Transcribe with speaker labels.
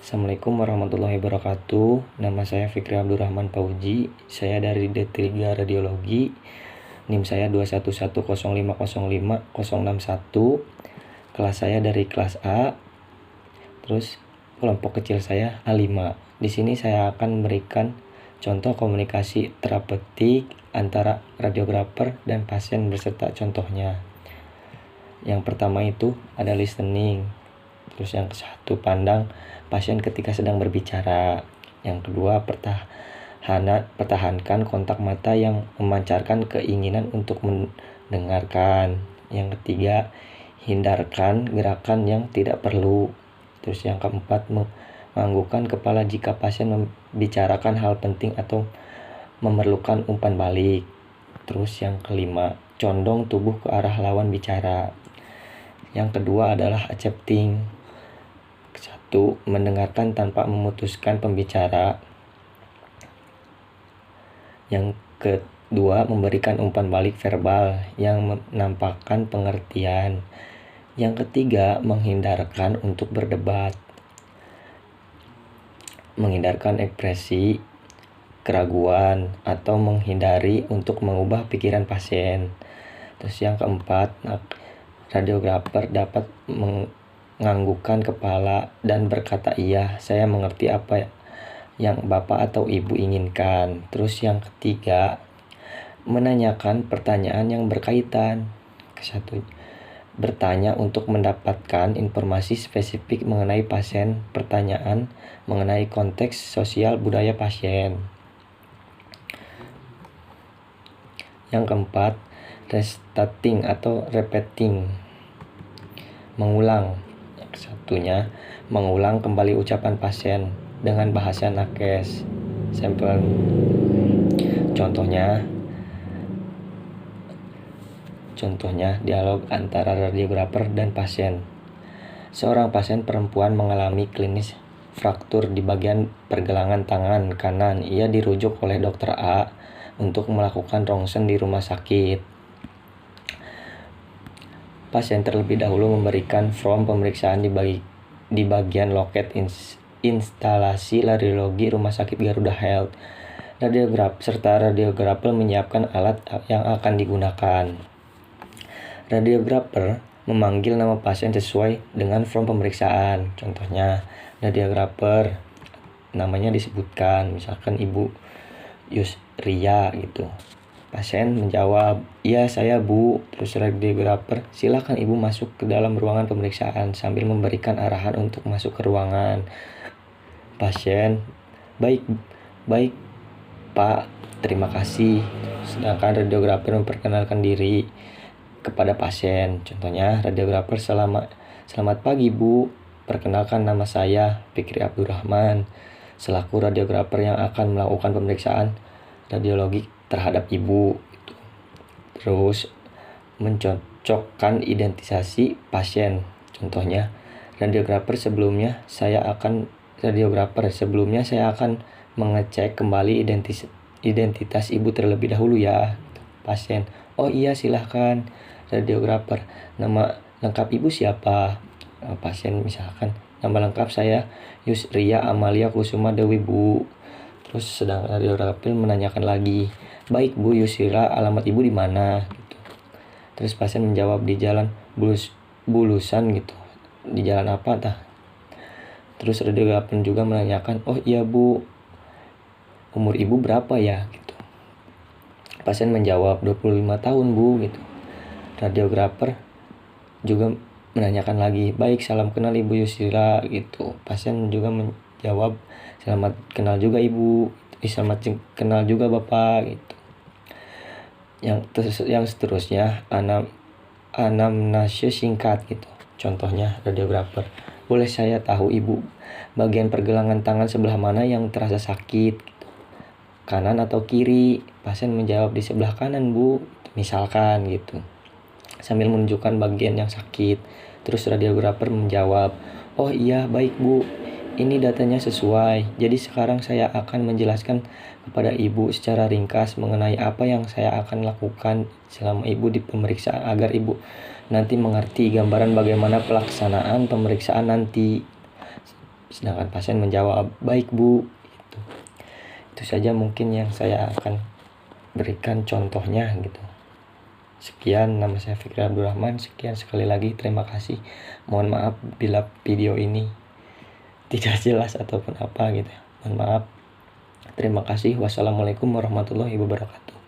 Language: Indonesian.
Speaker 1: Assalamualaikum warahmatullahi wabarakatuh. Nama saya Fikri Abdurrahman Pauji. Saya dari D3 Radiologi. NIM saya 21105056061. Kelas saya dari kelas A. Terus kelompok kecil saya A5. Di sini saya akan memberikan contoh komunikasi terapeutik antara radiografer dan pasien beserta contohnya. Yang pertama itu ada listening. Terus yang satu, pandang pasien ketika sedang berbicara. Yang kedua, pertahankan kontak mata yang memancarkan keinginan untuk mendengarkan. Yang ketiga, hindarkan gerakan yang tidak perlu. Terus yang keempat, menganggukkan kepala jika pasien membicarakan hal penting atau memerlukan umpan balik. Terus yang kelima, condong tubuh ke arah lawan bicara. Yang kedua adalah accepting. Satu, mendengarkan tanpa memutuskan pembicara. Yang kedua, memberikan umpan balik verbal yang menampakkan pengertian. Yang ketiga, menghindarkan untuk berdebat. Menghindarkan ekspresi keraguan atau menghindari untuk mengubah pikiran pasien. Terus yang keempat, radiografer dapat menganggukkan kepala dan berkata, "Iya, saya mengerti apa yang Bapak atau Ibu inginkan." Terus yang ketiga, menanyakan pertanyaan yang berkaitan. Satu, bertanya untuk mendapatkan informasi spesifik mengenai pasien, pertanyaan mengenai konteks sosial budaya pasien. Yang keempat, restating atau repeating, mengulang. Yang satunya, mengulang kembali ucapan pasien dengan bahasa nakes. Sampel Contohnya dialog antara radiografer dan pasien. Seorang pasien perempuan mengalami klinis fraktur di bagian pergelangan tangan kanan. Ia dirujuk oleh dokter A untuk melakukan rongsen di rumah sakit. Pasien terlebih dahulu memberikan form pemeriksaan di bagian loket instalasi radiologi Rumah Sakit Garuda Health. Radiografer menyiapkan alat yang akan digunakan. Radiografer memanggil nama pasien sesuai dengan form pemeriksaan. Contohnya, radiografer namanya disebutkan, misalkan Ibu Yusria gitu. Pasien menjawab, "Iya, saya Bu." Terus radiografer, "Silakan Ibu masuk ke dalam ruangan pemeriksaan," sambil memberikan arahan untuk masuk ke ruangan. Pasien, "Baik Pak, terima kasih." Sedangkan radiografer memperkenalkan diri kepada pasien. Contohnya, radiografer, "Selamat pagi Bu, perkenalkan nama saya Fikri Abdurrahman, selaku radiografer yang akan melakukan pemeriksaan radiologi terhadap Ibu." Terus mencocokkan identifikasi pasien. Contohnya, sebelumnya saya akan mengecek kembali identitas Ibu terlebih dahulu ya. Pasien, "Oh iya, silahkan." Radiografer, "Nama lengkap Ibu siapa?" Pasien misalkan, "Nama lengkap saya Yusria Amalia Kusuma Dewi Bu." Terus sedang radiografer menanyakan lagi, "Baik Bu Yusira, alamat Ibu di mana?" Gitu. Terus pasien menjawab, "Di Jalan Bulusan gitu." "Di jalan apa tah?" Terus radiografer juga menanyakan, "Oh iya Bu, umur Ibu berapa ya?" Gitu. Pasien menjawab, 25 tahun Bu gitu. Radiografer juga menanyakan lagi, "Baik, salam kenal Ibu Yusira." Gitu. Pasien juga menjawab, "Selamat kenal juga Ibu." Selamat kenal juga Bapak gitu. Yang seterusnya, anamnesis singkat gitu. Contohnya, radiografer, "Boleh saya tahu Ibu bagian pergelangan tangan sebelah mana yang terasa sakit gitu? Kanan atau kiri?" Pasien menjawab, "Di sebelah kanan Bu." Misalkan gitu, sambil menunjukkan bagian yang sakit. Terus radiografer menjawab, "Oh iya, baik Bu, ini datanya sesuai. Jadi sekarang saya akan menjelaskan kepada Ibu secara ringkas mengenai apa yang saya akan lakukan selama Ibu di pemeriksaan agar Ibu nanti mengerti gambaran bagaimana pelaksanaan pemeriksaan nanti." Sedangkan pasien menjawab, "Baik Bu." Itu saja mungkin yang saya akan berikan contohnya gitu. Sekian, nama saya Fikri Abdurrahman. Sekian sekali lagi, terima kasih. Mohon maaf bila video ini tidak jelas ataupun apa gitu. Mohon maaf. Terima kasih. Wassalamualaikum warahmatullahi wabarakatuh.